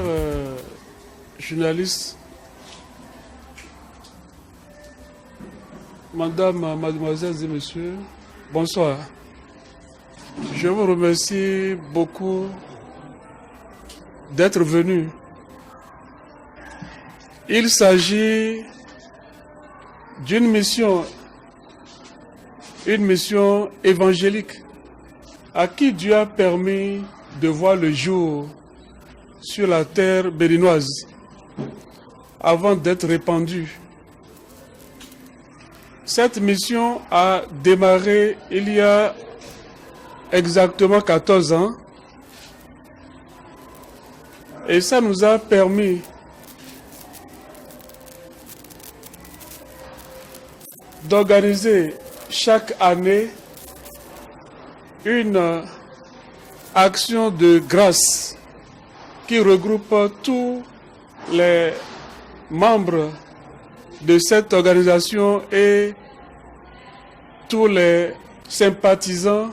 chers journalistes, Madame, Mademoiselles et Messieurs, bonsoir. Je vous remercie beaucoup d'être venus. Il s'agit d'une mission, une mission évangélique à qui Dieu a permis de voir le jour sur la terre béninoise avant d'être répandue. Cette mission a démarré il y a exactement 14 ans et ça nous a permis d'organiser chaque année une action de grâce qui regroupe tous les membres de cette organisation et tous les sympathisants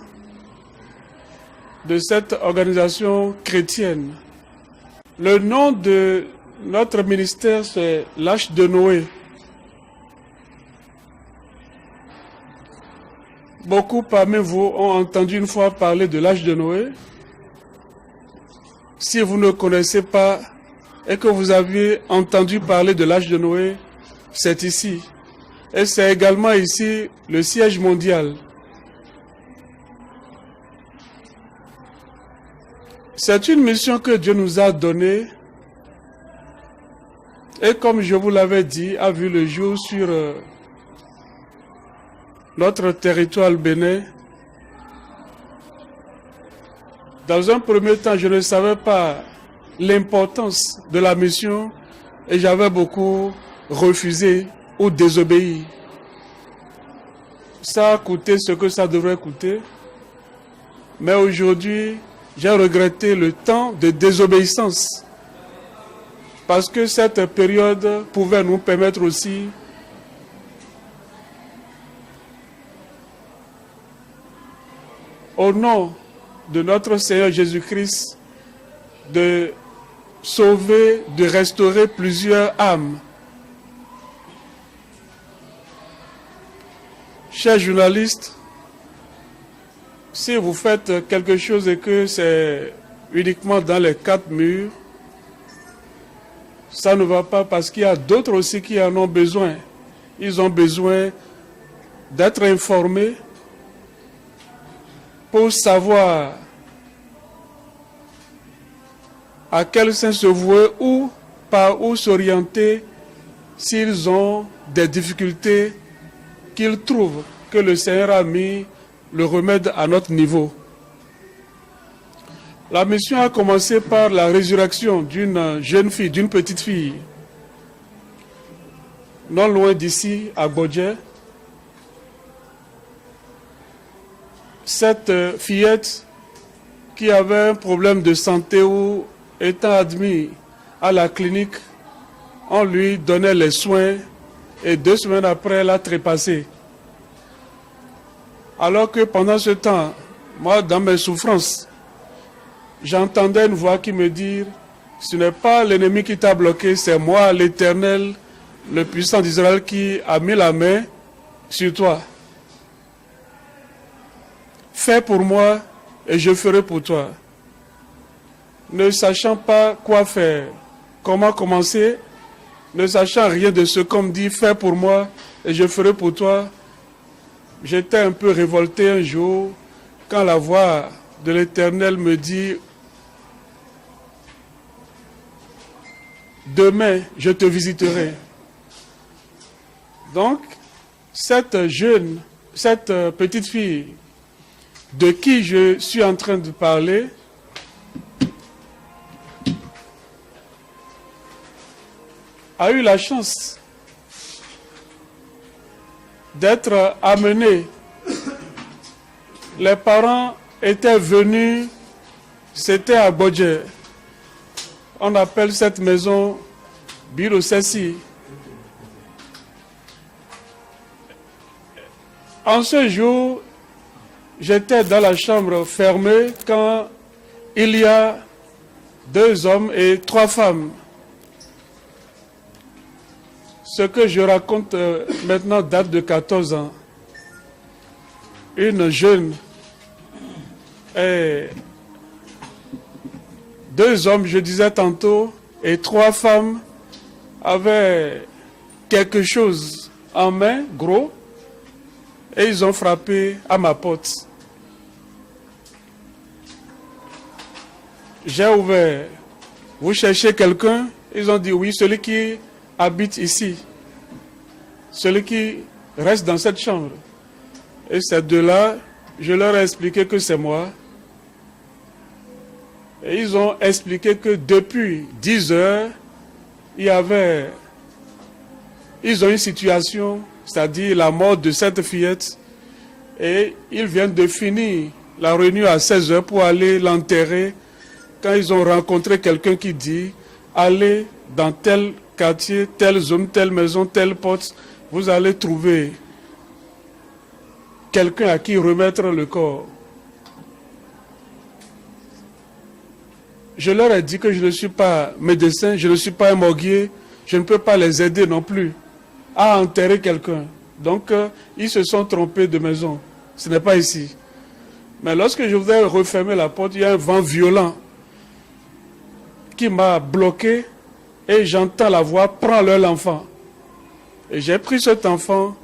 de cette organisation chrétienne. Le nom de notre ministère, c'est l'Arche de Noé. Beaucoup parmi vous ont entendu une fois parler de l'Arche de Noé. Si vous ne connaissez pas et que vous avez entendu parler de l'Arche de Noé, c'est ici. Et c'est également ici le siège mondial. C'est une mission que Dieu nous a donnée et comme je vous l'avais dit, a vu le jour sur notre territoire bénin. Dans un premier temps, je ne savais pas l'importance de la mission et j'avais beaucoup refusé ou désobéi. Ça a coûté ce que ça devrait coûter, mais aujourd'hui, j'ai regretté le temps de désobéissance parce que cette période pouvait nous permettre aussi au nom de notre Seigneur Jésus-Christ de sauver, de restaurer plusieurs âmes. Chers journalistes, si vous faites quelque chose et que c'est uniquement dans les 4 murs, ça ne va pas parce qu'il y a d'autres aussi qui en ont besoin. Ils ont besoin d'être informés pour savoir à quel sens se vouer ou par où s'orienter s'ils ont des difficultés qu'ils trouvent que le Seigneur a mis le remède à notre niveau. La mission a commencé par la résurrection d'une jeune fille, d'une petite fille, non loin d'ici, à Bodje. Cette fillette qui avait un problème de santé ou étant admise à la clinique, on lui donnait les soins et 2 semaines après, elle a trépassé. Alors que pendant ce temps, moi, dans mes souffrances, j'entendais une voix qui me dit, ce n'est pas l'ennemi qui t'a bloqué, c'est moi, l'Éternel, le puissant d'Israël, qui a mis la main sur toi. Fais pour moi et je ferai pour toi. Ne sachant pas quoi faire, comment commencer, ne sachant rien de ce qu'on me dit, fais pour moi et je ferai pour toi, j'étais un peu révolté un jour quand la voix de l'Éternel me dit, demain je te visiterai. Donc, cette petite fille de qui je suis en train de parler, a eu la chance d'être amenée. Les parents étaient venus, c'était à Bodje. On appelle cette maison Biro Sessi. En ce jour, j'étais dans la chambre fermée quand il y a 2 hommes et 3 femmes. Ce que je raconte maintenant date de 14 ans. Une jeune et 2 hommes, je disais tantôt, et 3 femmes avaient quelque chose en main, gros, et ils ont frappé à ma porte. J'ai ouvert. Vous cherchez quelqu'un? Ils ont dit oui, celui qui habite ici. Celui qui reste dans cette chambre. Et ces 2-là, je leur ai expliqué que c'est moi. Et ils ont expliqué que depuis 10 heures, ils ont une situation, c'est-à-dire la mort de cette fillette. Et ils viennent de finir la réunion à 16 heures pour aller l'enterrer. Quand ils ont rencontré quelqu'un qui dit, allez dans tel quartier, telle zone, telle maison, telle porte, vous allez trouver quelqu'un à qui remettre le corps. Je leur ai dit que je ne suis pas médecin, je ne suis pas un morguier, je ne peux pas les aider non plus à enterrer quelqu'un. Donc, ils se sont trompés de maison. Ce n'est pas ici. Mais lorsque je voulais refermer la porte, il y a un vent violent qui m'a bloqué et j'entends la voix « Prends-leur l'enfant ». Et j'ai pris cet enfant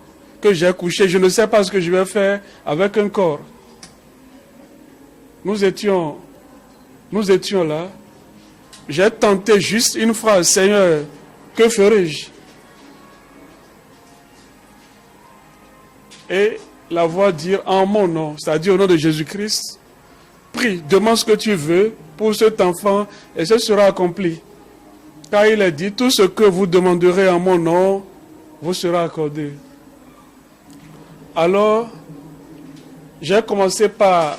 que j'ai couché. Je ne sais pas ce que je vais faire avec un corps. Nous étions là. J'ai tenté juste une phrase, Seigneur, que ferai-je? Et la voix dire en mon nom, c'est-à-dire au nom de Jésus-Christ, prie, demande ce que tu veux pour cet enfant et ce sera accompli. Car il est dit, tout ce que vous demanderez en mon nom, vous sera accordé. Alors, j'ai commencé par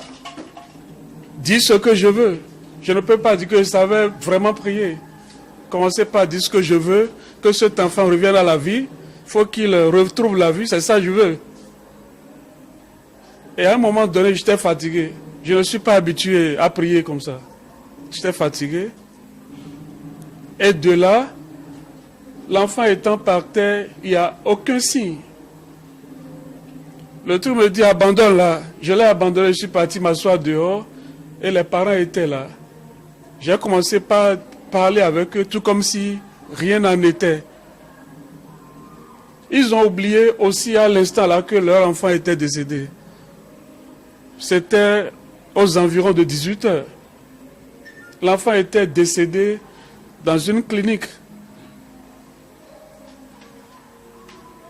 dire ce que je veux. Je ne peux pas dire que je savais vraiment prier. Commencez par dire ce que je veux, que cet enfant revienne à la vie. Il faut qu'il retrouve la vie, c'est ça que je veux. Et à un moment donné, j'étais fatigué. Je ne suis pas habitué à prier comme ça. J'étais fatigué. Et de là, l'enfant étant par terre, il n'y a aucun signe. Le truc me dit, abandonne là. Je l'ai abandonné, je suis parti m'asseoir dehors. Et les parents étaient là. J'ai commencé par parler avec eux, tout comme si rien n'en était. Ils ont oublié aussi à l'instant là que leur enfant était décédé. C'était aux environs de 18 heures. L'enfant était décédé dans une clinique.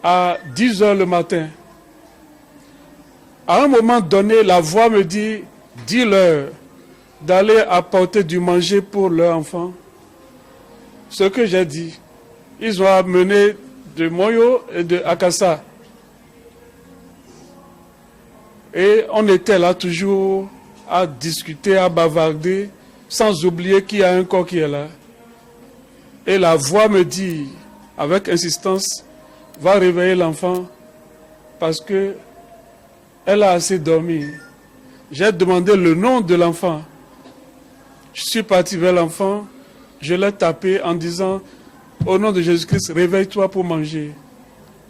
À 10 heures le matin. À un moment donné, la voix me dit, dis-leur d'aller apporter du manger pour leur enfant. Ce que j'ai dit, ils ont amené de Moyo et de Akassa. Et on était là toujours à discuter, à bavarder, sans oublier qu'il y a un corps qui est là. Et la voix me dit, avec insistance, va réveiller l'enfant parce que elle a assez dormi. J'ai demandé le nom de l'enfant. Je suis parti vers l'enfant, je l'ai tapé en disant, au nom de Jésus-Christ, réveille-toi pour manger.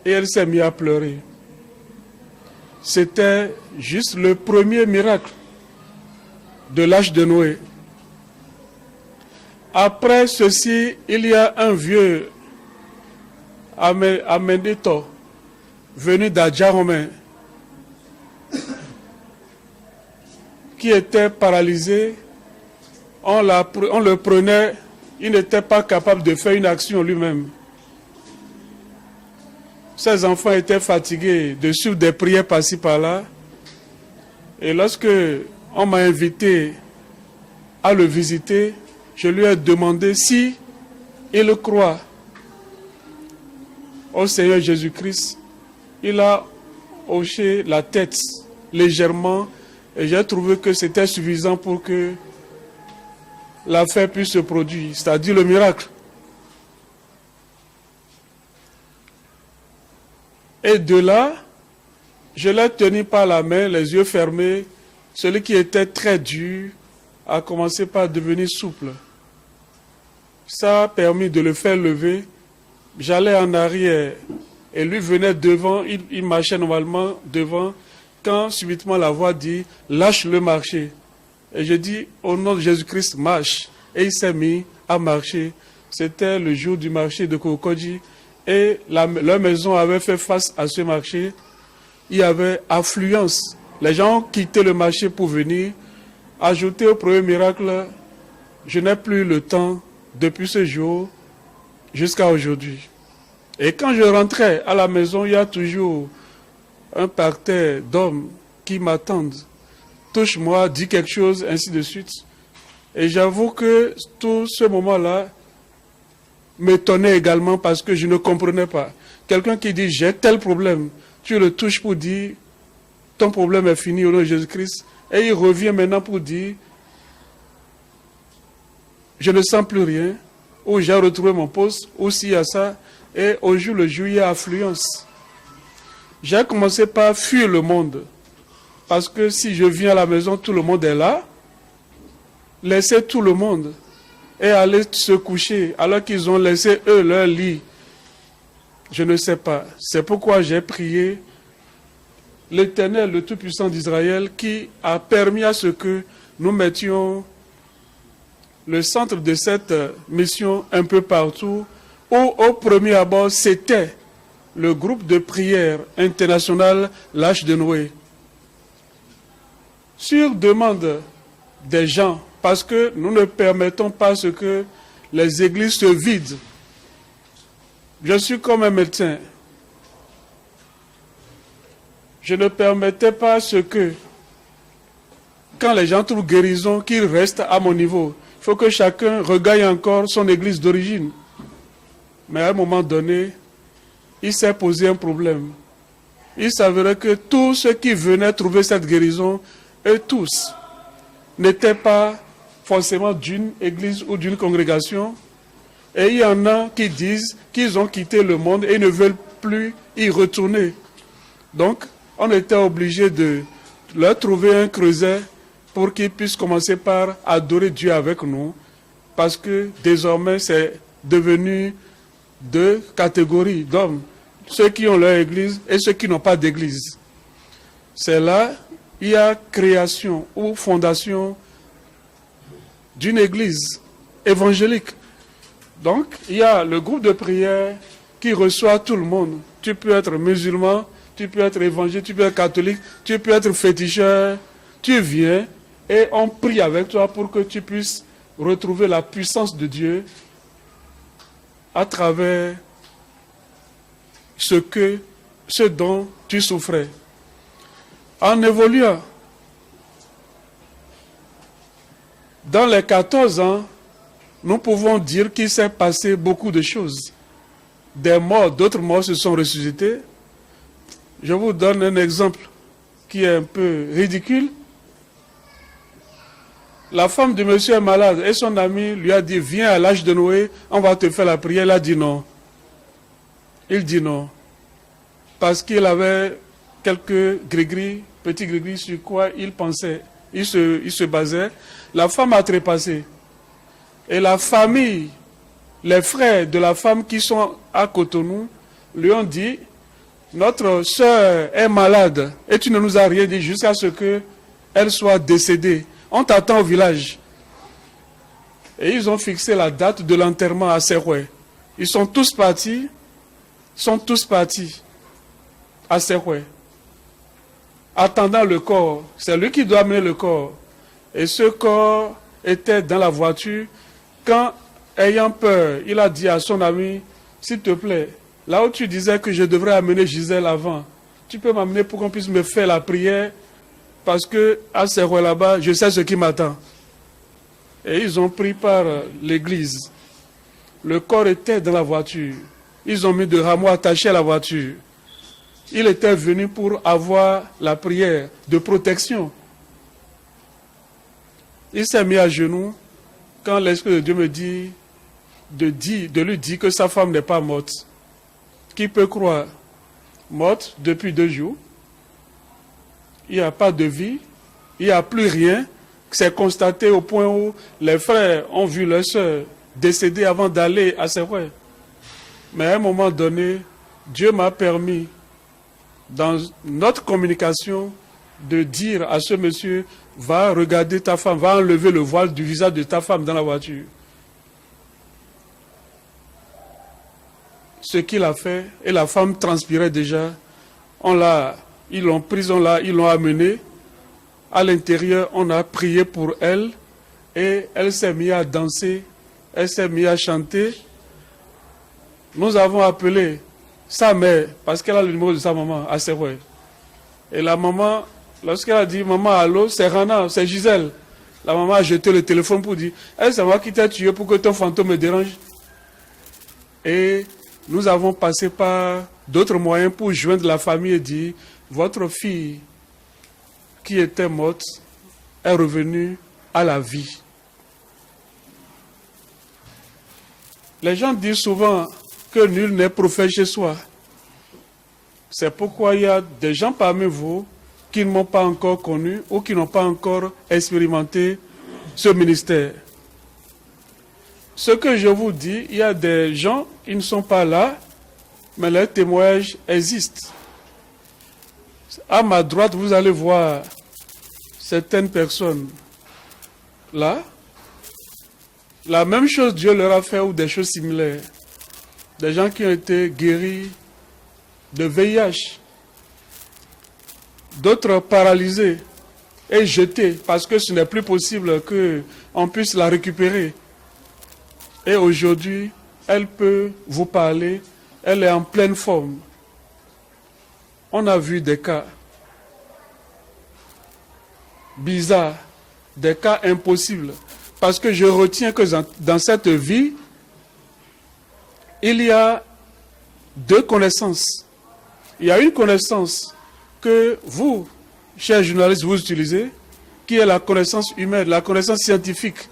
Et elle s'est mise à pleurer. C'était juste le premier miracle de l'âge de Noé. Après ceci, il y a un vieux Ameneto, venu d'Adjaromé, qui était paralysé. On le prenait, il n'était pas capable de faire une action lui-même. Ses enfants étaient fatigués de suivre des prières par-ci par-là. Et lorsque on m'a invité à le visiter, je lui ai demandé si il croit au Seigneur Jésus-Christ. Il a hoché la tête légèrement et j'ai trouvé que c'était suffisant pour que l'affaire puisse se produire, c'est-à-dire le miracle. Et de là, je l'ai tenu par la main, les yeux fermés. Celui qui était très dur a commencé par devenir souple. Ça a permis de le faire lever. J'allais en arrière et lui venait devant, il marchait normalement devant, quand subitement la voix dit « Lâche-le marcher ». Et je dis « Au nom de Jésus-Christ, marche ». Et il s'est mis à marcher. C'était le jour du marché de Kokodji et leur maison avait fait face à ce marché. Il y avait affluence. Les gens ont quitté le marché pour venir. Ajouté au premier miracle, je n'ai plus le temps depuis ce jour jusqu'à aujourd'hui. Et quand je rentrais à la maison, il y a toujours un parterre d'hommes qui m'attendent. Touche-moi, dis quelque chose, ainsi de suite. Et j'avoue que tout ce moment-là m'étonnait également parce que je ne comprenais pas. Quelqu'un qui dit, j'ai tel problème, tu le touches pour dire, ton problème est fini au nom de Jésus-Christ. Et il revient maintenant pour dire, je ne sens plus rien, ou j'ai retrouvé mon poste, ou s'il y a ça, et au jour le jour, il y a affluence. J'ai commencé par fuir le monde, parce que si je viens à la maison, tout le monde est là, laisser tout le monde et aller se coucher, alors qu'ils ont laissé eux leur lit. Je ne sais pas. C'est pourquoi j'ai prié l'Éternel, le Tout-Puissant d'Israël, qui a permis à ce que nous mettions le centre de cette mission un peu partout, où au premier abord, c'était le groupe de prière international l'Arche de Noé. Sur demande des gens, parce que nous ne permettons pas ce que les églises se vident. Je suis comme un médecin. Je ne permettais pas ce que, quand les gens trouvent guérison, qu'ils restent à mon niveau. Il faut que chacun regagne encore son église d'origine. Mais à un moment donné, il s'est posé un problème. Il s'avérait que tous ceux qui venaient trouver cette guérison, eux tous, n'étaient pas forcément d'une église ou d'une congrégation. Et il y en a qui disent qu'ils ont quitté le monde et ne veulent plus y retourner. Donc, on était obligé de leur trouver un creuset pour qu'ils puissent commencer par adorer Dieu avec nous, parce que désormais c'est devenu deux catégories d'hommes, ceux qui ont leur église et ceux qui n'ont pas d'église. C'est là, il y a création ou fondation d'une église évangélique. Donc, il y a le groupe de prière qui reçoit tout le monde. Tu peux être musulman, tu peux être évangélique, tu peux être catholique, tu peux être féticheur. Tu viens et on prie avec toi pour que tu puisses retrouver la puissance de Dieu à travers ce dont tu souffrais. En évoluant, dans les 14 ans, nous pouvons dire qu'il s'est passé beaucoup de choses. Des morts, d'autres morts se sont ressuscités. Je vous donne un exemple qui est un peu ridicule. La femme de monsieur est malade et son ami lui a dit, viens à l'Arche de Noé, on va te faire la prière. Il a dit non. Il dit non. Parce qu'il avait quelques gris-gris, petits gris-gris sur quoi il pensait. Il se basait. La femme a trépassé. Et la famille, les frères de la femme qui sont à Cotonou, lui ont dit, notre sœur est malade et tu ne nous as rien dit jusqu'à ce qu'elle soit décédée. On t'attend au village. Et ils ont fixé la date de l'enterrement à Serroué. Ils sont tous partis à Serroué, attendant le corps. C'est lui qui doit amener le corps. Et ce corps était dans la voiture. Quand, ayant peur, il a dit à son ami, s'il te plaît, là où tu disais que je devrais amener Gisèle avant, tu peux m'amener pour qu'on puisse me faire la prière, parce que à Serroué là-bas, je sais ce qui m'attend. Et ils ont pris par l'église. Le corps était dans la voiture. Ils ont mis de rameaux attachés à la voiture. Il était venu pour avoir la prière de protection. Il s'est mis à genoux quand l'Esprit de Dieu me dit de lui dire que sa femme n'est pas morte. Qui peut croire? Morte depuis 2 jours. Il n'y a pas de vie. Il n'y a plus rien. C'est constaté au point où les frères ont vu leur sœur décéder avant d'aller à Seroué. Mais à un moment donné, Dieu m'a permis, dans notre communication, de dire à ce monsieur, va regarder ta femme, va enlever le voile du visage de ta femme dans la voiture. Ce qu'il a fait, et la femme transpirait déjà, ils l'ont prise, ils l'ont amenée. À l'intérieur, on a prié pour elle, et elle s'est mise à danser, elle s'est mise à chanter. Nous avons appelé sa mère, parce qu'elle a le numéro de sa maman, à Seroué. Et la maman, lorsqu'elle a dit, maman, allô, c'est Rana, c'est Gisèle. La maman a jeté le téléphone pour dire, c'est moi qui t'ai tué pour que ton fantôme me dérange. Et nous avons passé par d'autres moyens pour joindre la famille et dire, votre fille qui était morte est revenue à la vie. Les gens disent souvent que nul n'est prophète chez soi. C'est pourquoi il y a des gens parmi vous qui ne m'ont pas encore connu ou qui n'ont pas encore expérimenté ce ministère. Ce que je vous dis, il y a des gens qui ne sont pas là, mais les témoignages existent. À ma droite, vous allez voir certaines personnes là. La même chose Dieu leur a fait ou des choses similaires. Des gens qui ont été guéris de VIH. D'autres paralysés et jetés parce que ce n'est plus possible qu'on puisse la récupérer. Et aujourd'hui, elle peut vous parler, elle est en pleine forme. On a vu des cas bizarres, des cas impossibles. Parce que je retiens que dans cette vie, il y a deux connaissances. Il y a une connaissance que vous, chers journalistes, vous utilisez, qui est la connaissance humaine, la connaissance scientifique.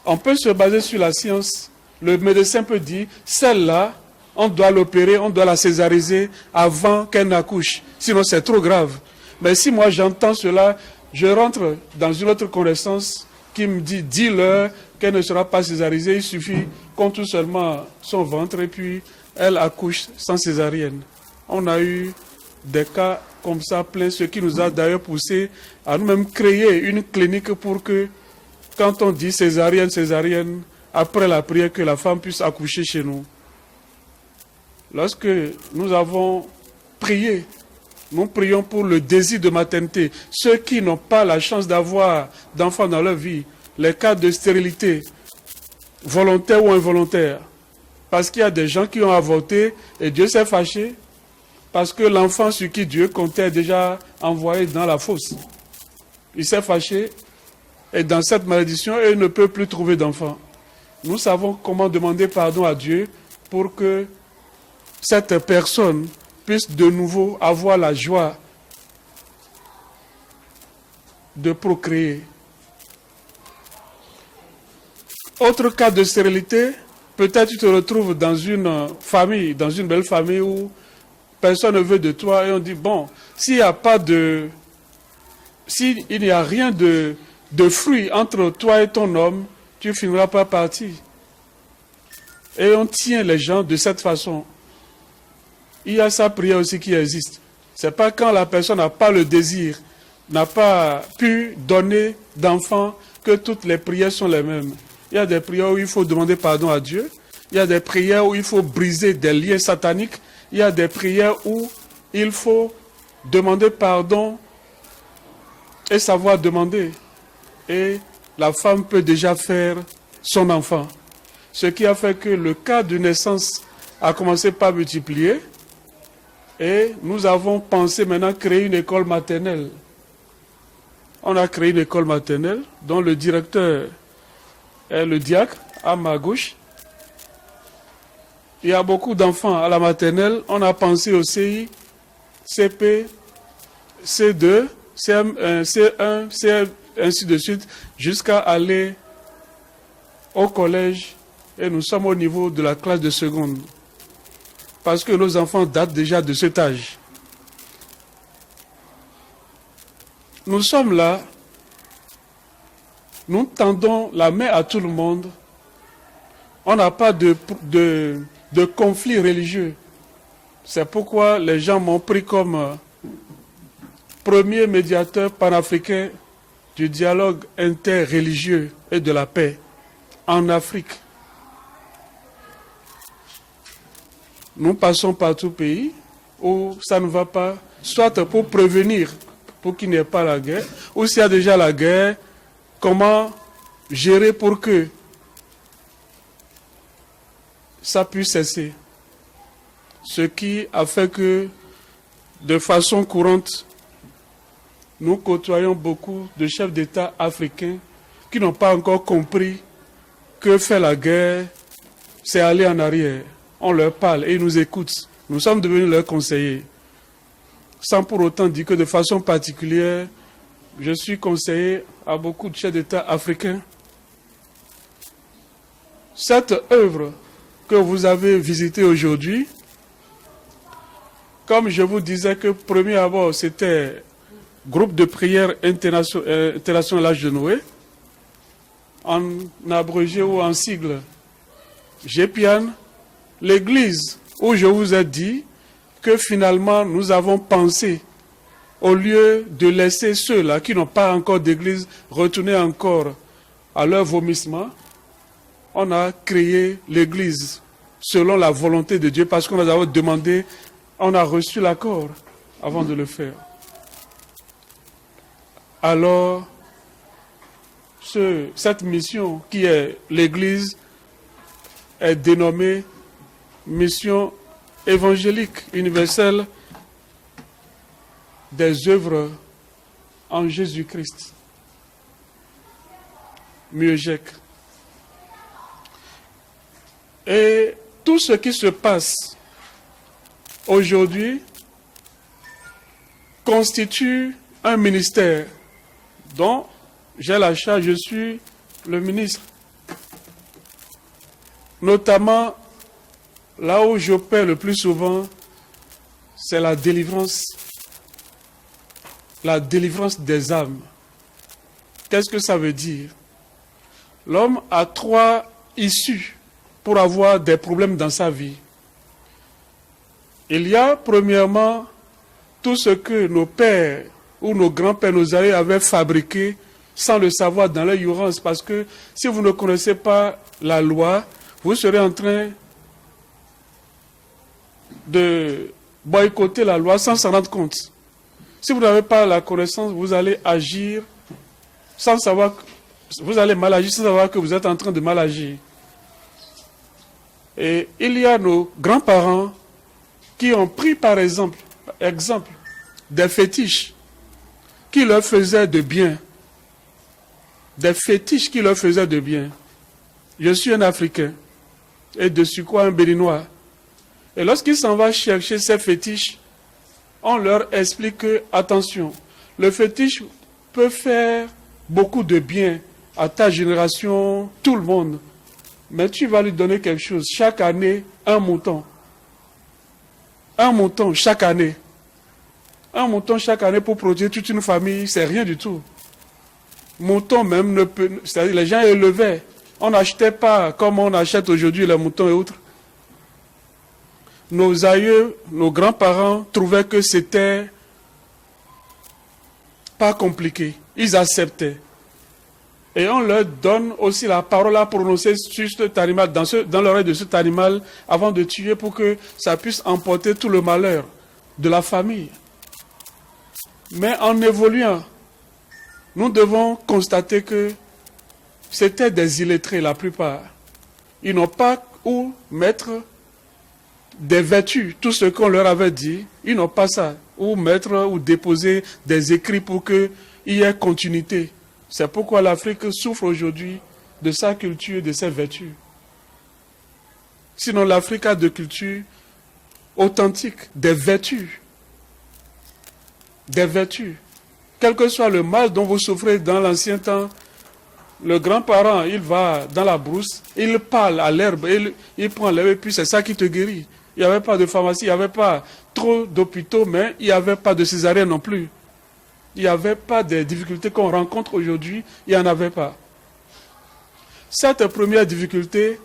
On peut se baser sur la science. Le médecin peut dire, celle-là, on doit l'opérer, on doit la césariser avant qu'elle n'accouche. Sinon, c'est trop grave. Mais si moi j'entends cela, je rentre dans une autre connaissance qui me dit, dis-leur qu'elle ne sera pas césarisée. Il suffit qu'on touche seulement son ventre et puis elle accouche sans césarienne. On a eu des cas comme ça plein, ce qui nous a d'ailleurs poussé à nous-mêmes créer une clinique pour que, quand on dit césarienne, césarienne, après la prière, que la femme puisse accoucher chez nous. Lorsque nous avons prié, nous prions pour le désir de maternité. Ceux qui n'ont pas la chance d'avoir d'enfants dans leur vie, les cas de stérilité, volontaire ou involontaire. Parce qu'il y a des gens qui ont avorté et Dieu s'est fâché parce que l'enfant sur qui Dieu comptait est déjà envoyé dans la fosse. Il s'est fâché et dans cette malédiction, il ne peut plus trouver d'enfant. Nous savons comment demander pardon à Dieu pour que cette personne puisse de nouveau avoir la joie de procréer. Autre cas de stérilité, peut-être tu te retrouves dans une famille, dans une belle famille où personne ne veut de toi et on dit, bon, s'il n'y a rien de fruit entre toi et ton homme, tu ne finiras pas partir. Et on tient les gens de cette façon. Il y a sa prière aussi qui existe. Ce n'est pas quand la personne n'a pas le désir, n'a pas pu donner d'enfant que toutes les prières sont les mêmes. Il y a des prières où il faut demander pardon à Dieu. Il y a des prières où il faut briser des liens sataniques. Il y a des prières où il faut demander pardon et savoir demander. Et la femme peut déjà faire son enfant. Ce qui a fait que le cas de naissance a commencé par multiplier. Et nous avons pensé maintenant créer une école maternelle. On a créé une école maternelle dont le directeur est le diacre à ma gauche. Il y a beaucoup d'enfants à la maternelle. On a pensé au CI, CP, C2, CM1, C1, CM, ainsi de suite, jusqu'à aller au collège. Et nous sommes au niveau de la classe de seconde. Parce que nos enfants datent déjà de cet âge. Nous sommes là, nous tendons la main à tout le monde On n'a pas de conflit religieux. C'est pourquoi les gens m'ont pris comme premier médiateur panafricain du dialogue interreligieux et de la paix en Afrique. Nous passons par tout pays où ça ne va pas, soit pour prévenir, pour qu'il n'y ait pas la guerre, ou s'il y a déjà la guerre, comment gérer pour que ça puisse cesser. Ce qui a fait que, de façon courante, nous côtoyons beaucoup de chefs d'État africains qui n'ont pas encore compris que faire la guerre, c'est aller en arrière. On leur parle et ils nous écoutent. Nous sommes devenus leurs conseillers. Sans pour autant dire que de façon particulière, je suis conseiller à beaucoup de chefs d'État africains. Cette œuvre que vous avez visitée aujourd'hui, comme je vous disais que premier abord c'était groupe de prière international l'âge de Noé, en abrégé ou en sigle GEPIAN, l'église où je vous ai dit que finalement nous avons pensé, au lieu de laisser ceux-là qui n'ont pas encore d'église retourner encore à leur vomissement, on a créé l'église selon la volonté de Dieu parce qu'on nous a demandé, on a reçu l'accord avant de le faire. Alors, cette mission qui est l'église est dénommée mission évangélique universelle des œuvres en Jésus-Christ. Myojek. Et tout ce qui se passe aujourd'hui constitue un ministère dont j'ai la charge, je suis le ministre. Notamment, là où j'opère le plus souvent, c'est la délivrance des âmes. Qu'est-ce que ça veut dire? L'homme a 3 issues pour avoir des problèmes dans sa vie. Il y a premièrement tout ce que nos pères ou nos grands-pères, nos aïeux avaient fabriqué sans le savoir dans leur ignorance. Parce que si vous ne connaissez pas la loi, vous serez en train de boycotter la loi sans s'en rendre compte. Si vous n'avez pas la connaissance, vous allez agir sans savoir, vous allez mal agir sans savoir que vous êtes en train de mal agir. Et il y a nos grands-parents qui ont pris par exemple des fétiches qui leur faisaient de bien. Des fétiches qui leur faisaient de bien. Je suis un Africain et de quoi un Béninois. Et lorsqu'ils s'en vont chercher ces fétiches, on leur explique que, attention, le fétiche peut faire beaucoup de bien à ta génération, tout le monde. Mais tu vas lui donner quelque chose. Chaque année, un mouton. Un mouton chaque année. Un mouton chaque année pour protéger toute une famille, c'est rien du tout. Mouton même ne peut... C'est-à-dire les gens élevaient. On n'achetait pas comme on achète aujourd'hui les moutons et autres. Nos aïeux, nos grands-parents trouvaient que c'était pas compliqué. Ils acceptaient. Et on leur donne aussi la parole à prononcer sur cet animal, dans l'oreille de cet animal, avant de tuer pour que ça puisse emporter tout le malheur de la famille. Mais en évoluant, nous devons constater que c'était des illettrés la plupart. Ils n'ont pas où mettre des vertus, tout ce qu'on leur avait dit, ils n'ont pas ça. Où mettre ou déposer des écrits pour qu'il y ait continuité. C'est pourquoi l'Afrique souffre aujourd'hui de sa culture et de ses vertus. Sinon, l'Afrique a de cultures authentiques, des vertus. Des vertus. Quel que soit le mal dont vous souffrez dans l'ancien temps, le grand-parent, il va dans la brousse, il parle à l'herbe, il prend l'herbe et puis c'est ça qui te guérit. Il n'y avait pas de pharmacie, il n'y avait pas trop d'hôpitaux, mais il n'y avait pas de césarienne non plus. Il n'y avait pas des difficultés qu'on rencontre aujourd'hui, il n'y en avait pas. Cette première difficulté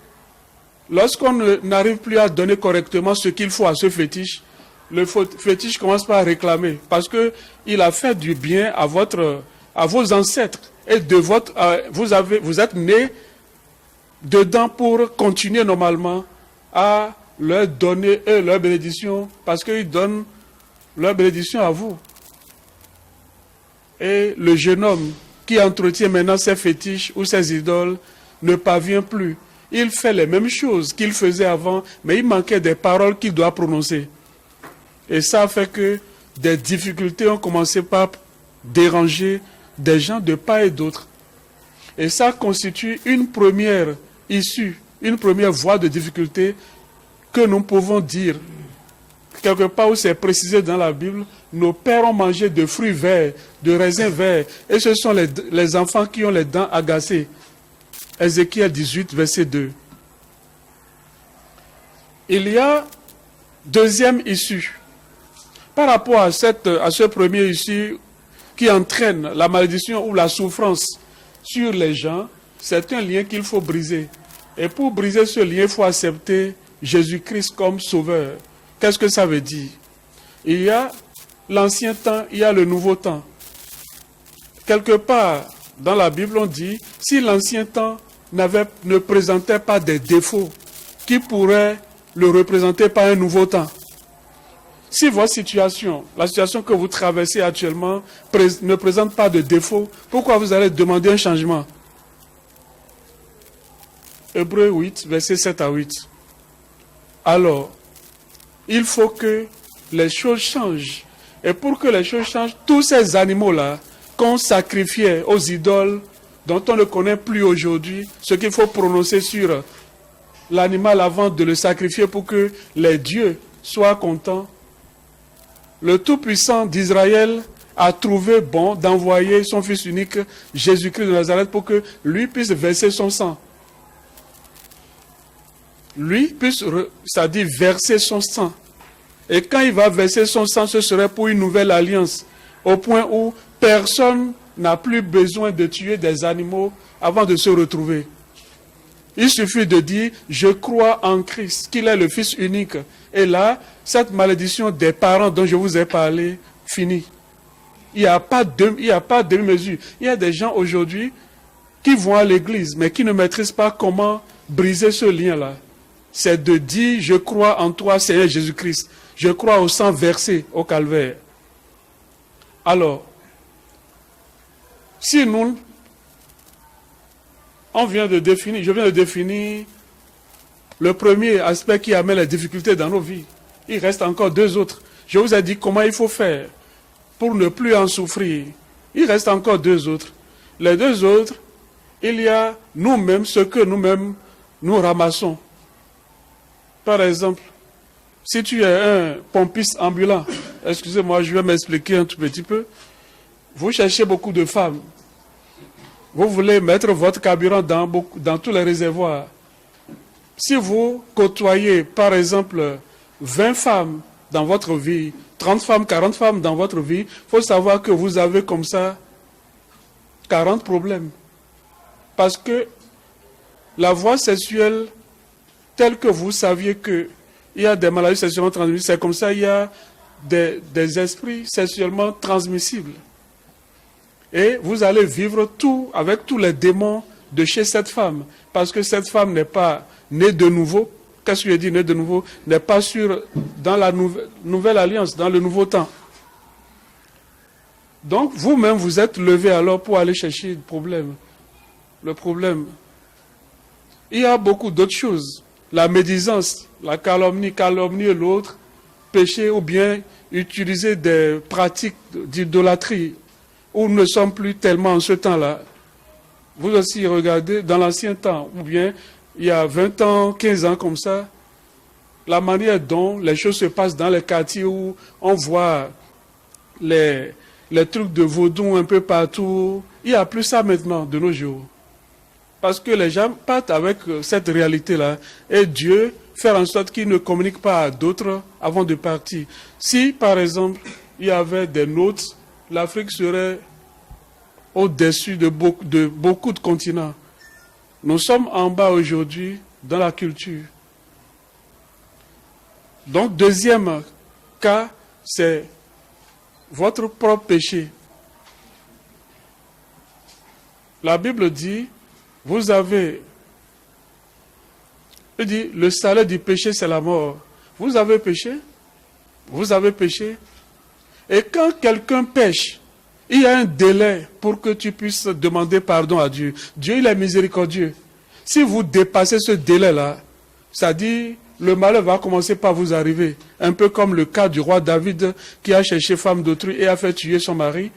Lorsqu'on n'arrive plus à donner correctement ce qu'il faut à ce fétiche, le fétiche commence par réclamer parce que il a fait du bien à vos ancêtres et vous êtes nés dedans pour continuer normalement à leur donner leur bénédiction parce qu'ils donnent leur bénédiction à vous. Et le jeune homme qui entretient maintenant ses fétiches ou ses idoles ne parvient plus. Il fait les mêmes choses qu'il faisait avant, mais il manquait des paroles qu'il doit prononcer. Et ça fait que des difficultés ont commencé par déranger des gens de part et d'autre. Et ça constitue une première issue, une première voie de difficulté que nous pouvons dire. Quelque part où c'est précisé dans la Bible, nos pères ont mangé de fruits verts, de raisins verts, et ce sont les enfants qui ont les dents agacées. Ézéchiel 18, verset 2. Il y a deuxième issue. Par rapport à ce premier issue qui entraîne la malédiction ou la souffrance sur les gens, c'est un lien qu'il faut briser. Et pour briser ce lien, il faut accepter Jésus-Christ comme sauveur. Qu'est-ce que ça veut dire? Il y a l'ancien temps, il y a le nouveau temps. Quelque part dans la Bible, on dit, si l'ancien temps ne présentait pas des défauts qui pourraient le représenter par un nouveau temps. Si votre situation, la situation que vous traversez actuellement, ne présente pas de défauts, pourquoi vous allez demander un changement? Hébreux 8, versets 7 à 8. Alors, il faut que les choses changent. Et pour que les choses changent, tous ces animaux-là qu'on sacrifiait aux idoles, dont on ne connaît plus aujourd'hui, ce qu'il faut prononcer sur l'animal avant de le sacrifier pour que les dieux soient contents. Le Tout-Puissant d'Israël a trouvé bon d'envoyer son Fils unique, Jésus-Christ de Nazareth, pour que lui puisse verser son sang. Lui puisse, c'est-à-dire verser son sang. Et quand il va verser son sang, ce serait pour une nouvelle alliance, au point où personne n'a plus besoin de tuer des animaux avant de se retrouver. Il suffit de dire, je crois en Christ, qu'il est le Fils unique. Et là, cette malédiction des parents dont je vous ai parlé, finit. Il n'y a pas de mesure. Il y a des gens aujourd'hui qui vont à l'église, mais qui ne maîtrisent pas comment briser ce lien-là. C'est de dire, je crois en toi, Seigneur Jésus-Christ. Je crois au sang versé au calvaire. Alors, si nous, je viens de définir le premier aspect qui amène les difficultés dans nos vies. Il reste encore deux autres. Je vous ai dit comment il faut faire pour ne plus en souffrir. Il reste encore deux autres. Les deux autres, il y a nous-mêmes, ce que nous-mêmes nous ramassons. Par exemple, si tu es un pompiste ambulant, excusez-moi, je vais m'expliquer un tout petit peu. Vous cherchez beaucoup de femmes. Vous voulez mettre votre carburant dans tous les réservoirs. Si vous côtoyez, par exemple, 20 femmes dans votre vie, 30 femmes, 40 femmes dans votre vie, il faut savoir que vous avez comme ça 40 problèmes. Parce que la voie sexuelle, telle que vous saviez qu'il y a des maladies sexuellement transmissibles, c'est comme ça, il y a des esprits sexuellement transmissibles. Et vous allez vivre tout avec tous les démons de chez cette femme. Parce que cette femme n'est pas née de nouveau. Qu'est-ce que je dis, née de nouveau? N'est pas dans la nouvelle alliance, dans le nouveau temps. Donc, vous-même, vous êtes levé alors pour aller chercher le problème. Le problème. Il y a beaucoup d'autres choses. La médisance, la calomnie l'autre, péché ou bien utiliser des pratiques d'idolâtrie où nous ne sommes plus tellement en ce temps-là. Vous aussi regardez dans l'ancien temps, ou bien il y a 20 ans, 15 ans comme ça, la manière dont les choses se passent dans les quartiers où on voit les trucs de vaudou un peu partout, il n'y a plus ça maintenant de nos jours. Parce que les gens partent avec cette réalité-là et Dieu fait en sorte qu'ils ne communiquent pas à d'autres avant de partir. Si, par exemple, il y avait des notes, l'Afrique serait au-dessus de beaucoup de continents. Nous sommes en bas aujourd'hui dans la culture. Donc, deuxième cas, c'est votre propre péché. La Bible dit, il dit, le salaire du péché, c'est la mort. Vous avez péché. Et quand quelqu'un pêche, il y a un délai pour que tu puisses demander pardon à Dieu. Dieu, il est miséricordieux. Si vous dépassez ce délai-là, ça dit, le malheur va commencer par vous arriver. Un peu comme le cas du roi David qui a cherché femme d'autrui et a fait tuer son mari.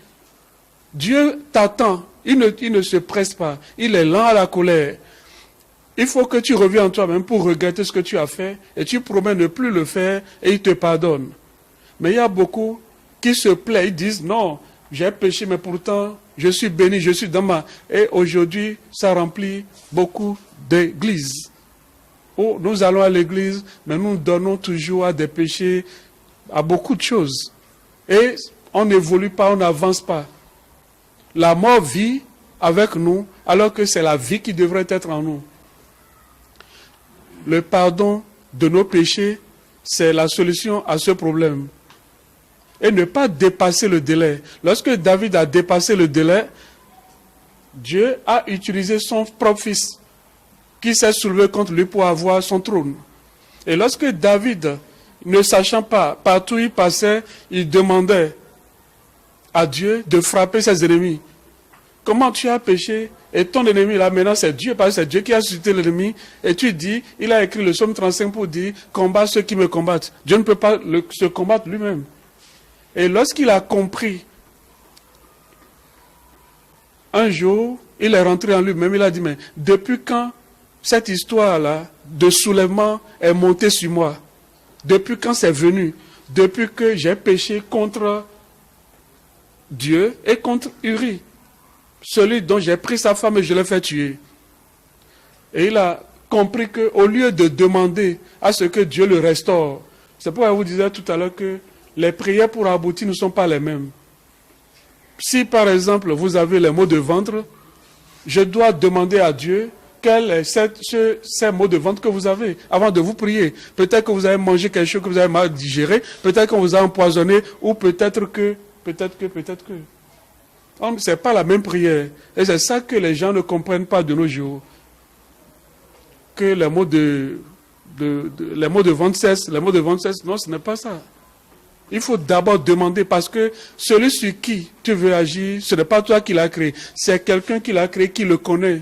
Dieu t'attend. Il ne se presse pas. Il est lent à la colère. Il faut que tu reviennes en toi-même pour regretter ce que tu as fait et tu promets ne plus le faire et il te pardonne. Mais il y a beaucoup qui se plaignent, ils disent non, j'ai péché mais pourtant je suis béni, je suis dans ma... Et aujourd'hui, ça remplit beaucoup d'églises. Oh, nous allons à l'église, mais nous donnons toujours à des péchés, à beaucoup de choses. Et on n'évolue pas, on n'avance pas. La mort vit avec nous, alors que c'est la vie qui devrait être en nous. Le pardon de nos péchés, c'est la solution à ce problème. Et ne pas dépasser le délai. Lorsque David a dépassé le délai, Dieu a utilisé son propre fils qui s'est soulevé contre lui pour avoir son trône. Et lorsque David, ne sachant pas, partout où il passait, il demandait à Dieu de frapper ses ennemis. Comment tu as péché et ton ennemi là maintenant c'est Dieu, parce que c'est Dieu qui a suscité l'ennemi. Et tu dis, il a écrit le psaume 35 pour dire, combat ceux qui me combattent. Dieu ne peut pas se combattre lui-même. Et lorsqu'il a compris, un jour, il est rentré en lui-même, il a dit, mais depuis quand cette histoire-là de soulèvement est montée sur moi? Depuis quand c'est venu? Depuis que j'ai péché contre Dieu et contre Uri, celui dont j'ai pris sa femme et je l'ai fait tuer. Et il a compris qu'au lieu de demander à ce que Dieu le restaure, c'est pourquoi je vous disais tout à l'heure que les prières pour aboutir ne sont pas les mêmes. Si par exemple vous avez les maux de ventre, je dois demander à Dieu quels sont ces maux de ventre que vous avez avant de vous prier. Peut-être que vous avez mangé quelque chose que vous avez mal digéré, peut-être qu'on vous a empoisonné, ou peut-être que. Ce n'est pas la même prière. Et c'est ça que les gens ne comprennent pas de nos jours. Que les maux de ventre cessent. Non, ce n'est pas ça. Il faut d'abord demander, parce que celui sur qui tu veux agir, ce n'est pas toi qui l'as créé. C'est quelqu'un qui l'a créé, qui le connaît.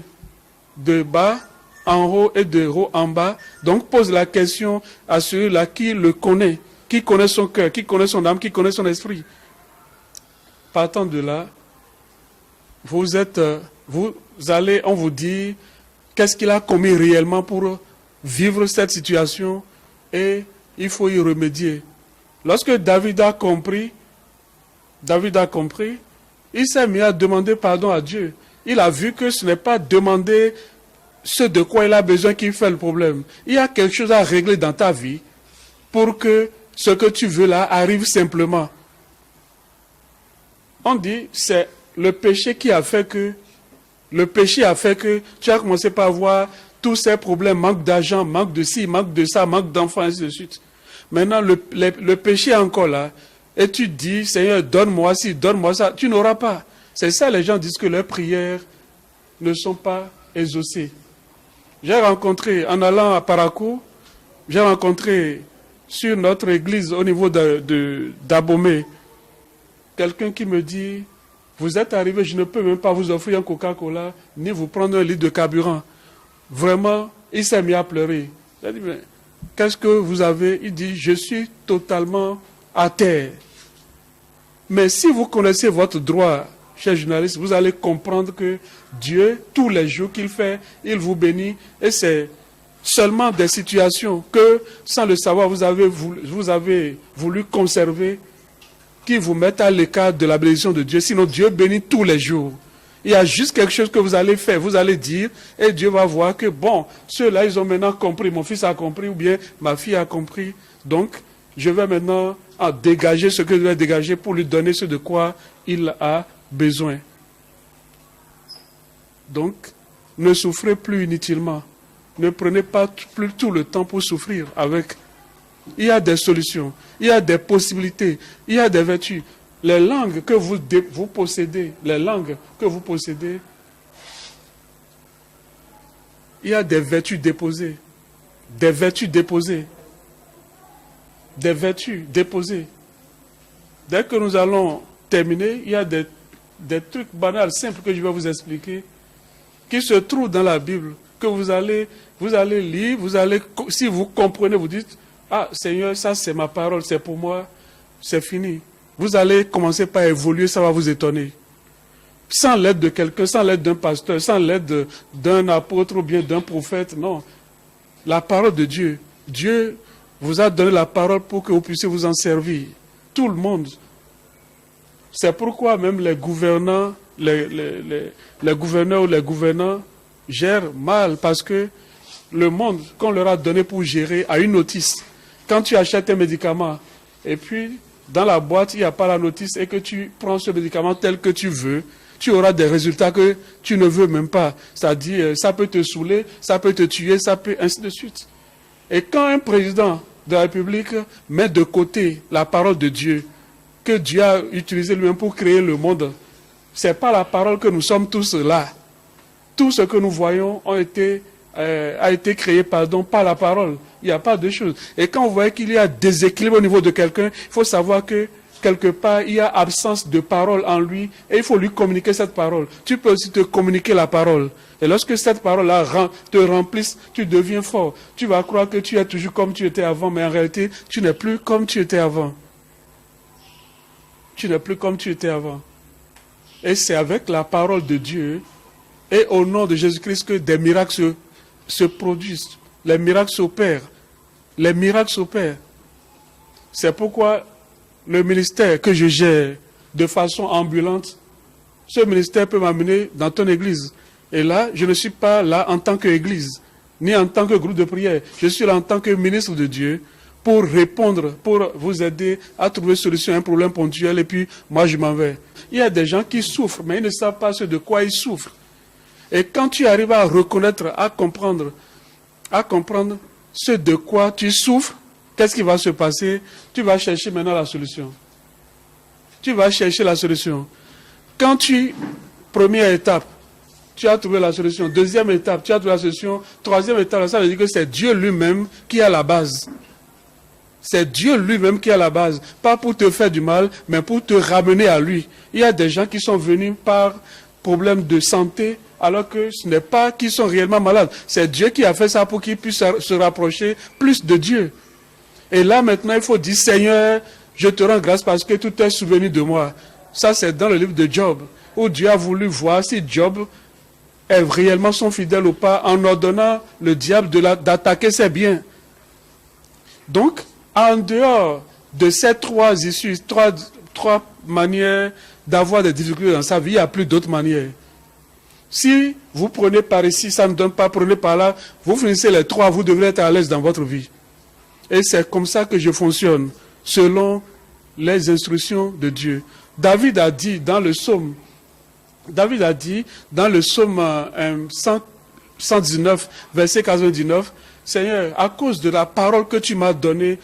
De bas en haut et de haut en bas. Donc pose la question à celui-là qui le connaît. Qui connaît son cœur, qui connaît son âme, qui connaît son esprit. Partant de là, on vous dit qu'est-ce qu'il a commis réellement pour vivre cette situation et il faut y remédier. Lorsque David a compris, il s'est mis à demander pardon à Dieu. Il a vu que ce n'est pas demander ce de quoi il a besoin qui fait le problème. Il y a quelque chose à régler dans ta vie pour que ce que tu veux là arrive simplement. On dit, c'est le péché qui a fait que, tu as commencé par avoir tous ces problèmes, manque d'argent, manque de ci, manque de ça, manque d'enfants, ainsi de suite. Maintenant, le péché est encore là. Et tu dis, Seigneur, donne-moi ci, donne-moi ça. Tu n'auras pas. C'est ça, les gens disent que leurs prières ne sont pas exaucées. J'ai rencontré, en allant à Parakou, j'ai rencontré sur notre église au niveau d'Abomey, quelqu'un qui me dit, vous êtes arrivé, je ne peux même pas vous offrir un Coca-Cola, ni vous prendre un litre de carburant. Vraiment, il s'est mis à pleurer. J'ai dit, mais qu'est-ce que vous avez? Il dit, je suis totalement à terre. Mais si vous connaissez votre droit, chers journalistes, vous allez comprendre que Dieu, tous les jours qu'il fait, il vous bénit. Et c'est seulement des situations que, sans le savoir, vous avez voulu conserver, qui vous mettent à l'écart de la bénédiction de Dieu. Sinon, Dieu bénit tous les jours. Il y a juste quelque chose que vous allez faire, vous allez dire, et Dieu va voir que, bon, ceux-là, ils ont maintenant compris, mon fils a compris, ou bien ma fille a compris. Donc, je vais maintenant dégager ce que je dois dégager pour lui donner ce de quoi il a besoin. Donc, ne souffrez plus inutilement. Ne prenez pas plus tout le temps pour souffrir avec il y a des solutions, il y a des possibilités, il y a des vertus. Les langues que vous possédez, les langues que vous possédez, il y a des vertus déposées, des vertus déposées, des vertus déposées. Dès que nous allons terminer, il y a des trucs banals, simples que je vais vous expliquer, qui se trouvent dans la Bible, que vous allez lire, si vous comprenez, vous dites, ah Seigneur, ça c'est ma parole, c'est pour moi, c'est fini. Vous allez commencer par évoluer, ça va vous étonner. Sans l'aide de quelqu'un, sans l'aide d'un pasteur, sans l'aide d'un apôtre ou bien d'un prophète, non. La parole de Dieu, Dieu vous a donné la parole pour que vous puissiez vous en servir. Tout le monde. C'est pourquoi même les gouvernants, les gouverneurs ou les gouvernants gèrent mal, parce que le monde qu'on leur a donné pour gérer a une notice. Quand tu achètes un médicament et puis dans la boîte il n'y a pas la notice et que tu prends ce médicament tel que tu veux, tu auras des résultats que tu ne veux même pas. C'est-à-dire, ça peut te saouler, ça peut te tuer, ça peut ainsi de suite. Et quand un président de la République met de côté la parole de Dieu, que Dieu a utilisé lui-même pour créer le monde, ce n'est pas la parole que nous sommes tous là. Tout ce que nous voyons a été créé par la parole. Il n'y a pas de choses. Et quand vous voyez qu'il y a déséquilibre au niveau de quelqu'un, il faut savoir que quelque part, il y a absence de parole en lui et il faut lui communiquer cette parole. Tu peux aussi te communiquer la parole. Et lorsque cette parole-là te remplisse, tu deviens fort. Tu vas croire que tu es toujours comme tu étais avant, mais en réalité, tu n'es plus comme tu étais avant. Tu n'es plus comme tu étais avant. Et c'est avec la parole de Dieu et au nom de Jésus-Christ que des miracles se produisent. Les miracles s'opèrent. Les miracles s'opèrent. C'est pourquoi le ministère que je gère de façon ambulante, ce ministère peut m'amener dans ton église. Et là, je ne suis pas là en tant qu'église, ni en tant que groupe de prière. Je suis là en tant que ministre de Dieu pour répondre, pour vous aider à trouver solution à un problème ponctuel et puis moi je m'en vais. Il y a des gens qui souffrent, mais ils ne savent pas ce de quoi ils souffrent. Et quand tu arrives à reconnaître, à comprendre ce de quoi tu souffres, qu'est-ce qui va se passer? Tu vas chercher maintenant la solution. Tu vas chercher la solution. Première étape, tu as trouvé la solution. Deuxième étape, tu as trouvé la solution. Troisième étape, ça veut dire que c'est Dieu lui-même qui a la base. C'est Dieu lui-même qui a la base. Pas pour te faire du mal, mais pour te ramener à lui. Il y a des gens qui sont venus par problème de santé, alors que ce n'est pas qu'ils sont réellement malades. C'est Dieu qui a fait ça pour qu'ils puissent se rapprocher plus de Dieu. Et là maintenant, il faut dire, Seigneur, je te rends grâce parce que tout est souvenu de moi. Ça, c'est dans le livre de Job, où Dieu a voulu voir si Job est réellement son fidèle ou pas, en ordonnant le diable d'attaquer ses biens. Donc, en dehors de ces trois issues, trois manières d'avoir des difficultés dans sa vie, il n'y a plus d'autres manières. Si vous prenez par ici, ça ne donne pas, prenez par là, vous finissez les trois, vous devrez être à l'aise dans votre vie. Et c'est comme ça que je fonctionne, selon les instructions de Dieu. David a dit dans le psaume 119, verset 99, Seigneur, à cause de la parole que tu m'as donnée,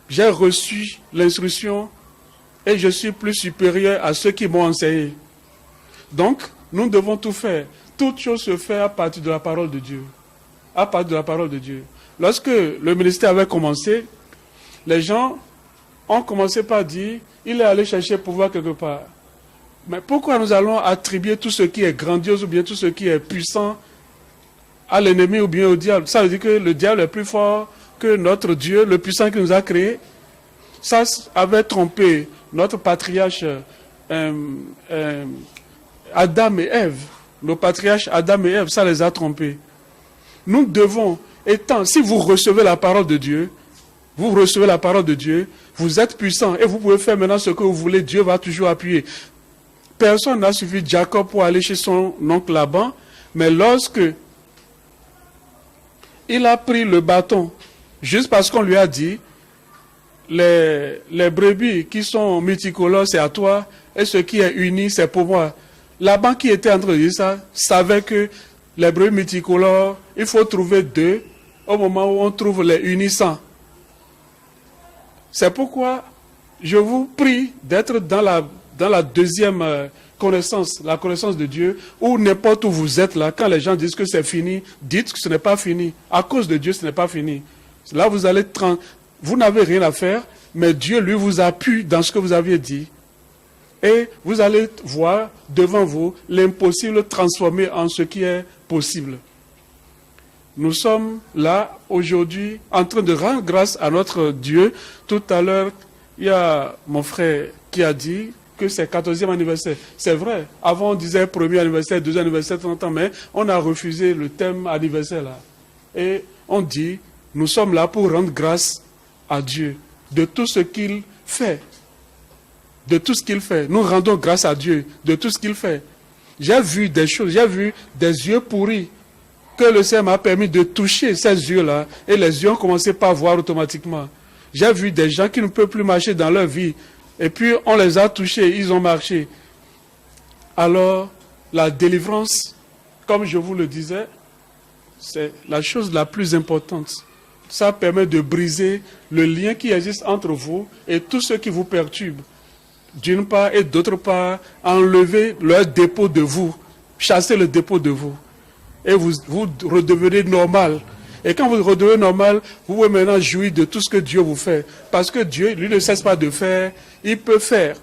j'ai reçu l'instruction et je suis plus supérieur à ceux qui m'ont enseigné. Donc, nous devons tout faire. Toute chose se fait à partir de la parole de Dieu. À partir de la parole de Dieu. Lorsque le ministère avait commencé, les gens ont commencé par dire, il est allé chercher pouvoir quelque part. Mais pourquoi nous allons attribuer tout ce qui est grandiose ou bien tout ce qui est puissant à l'ennemi ou bien au diable? Ça veut dire que le diable est plus fort que notre Dieu, le puissant qui nous a créés. Ça avait trompé notre patriarche Adam et Ève. Nos patriarches Adam et Ève, ça les a trompés. Nous devons, si vous recevez la parole de Dieu, vous êtes puissant et vous pouvez faire maintenant ce que vous voulez, Dieu va toujours appuyer. Personne n'a suivi Jacob pour aller chez son oncle Laban, mais lorsque il a pris le bâton, juste parce qu'on lui a dit, les brebis qui sont multicolores, c'est à toi, et ce qui est uni, c'est pour moi. Laban qui était en train de dire ça, savait que les brebis multicolores, il faut trouver deux, au moment où on trouve les unissants. C'est pourquoi je vous prie d'être dans la deuxième connaissance, la connaissance de Dieu, où n'importe où vous êtes là, quand les gens disent que c'est fini, dites que ce n'est pas fini. À cause de Dieu, ce n'est pas fini. Là, vous n'avez rien à faire, mais Dieu, lui, vous appuie dans ce que vous aviez dit. Et vous allez voir devant vous l'impossible transformé en ce qui est possible. Nous sommes là aujourd'hui en train de rendre grâce à notre Dieu. Tout à l'heure, il y a mon frère qui a dit que c'est 14e anniversaire. C'est vrai. Avant, on disait premier anniversaire, deuxième anniversaire, 30 ans, mais on a refusé le thème anniversaire là. Et on dit, nous sommes là pour rendre grâce à Dieu de tout ce qu'il fait. De tout ce qu'il fait. Nous rendons grâce à Dieu de tout ce qu'il fait. J'ai vu des choses, j'ai vu des yeux pourris que le Seigneur m'a permis de toucher ces yeux-là et les yeux ont commencé par voir automatiquement. J'ai vu des gens qui ne peuvent plus marcher dans leur vie et puis on les a touchés, ils ont marché. Alors, la délivrance, comme je vous le disais, c'est la chose la plus importante. Ça permet de briser le lien qui existe entre vous et tous ceux qui vous perturbent. D'une part et d'autre part, enlever leur dépôt de vous, chasser le dépôt de vous. Et vous redevenez normal. Et quand vous redevenez normal, vous pouvez maintenant jouir de tout ce que Dieu vous fait. Parce que Dieu, lui, ne cesse pas de faire. Il peut faire.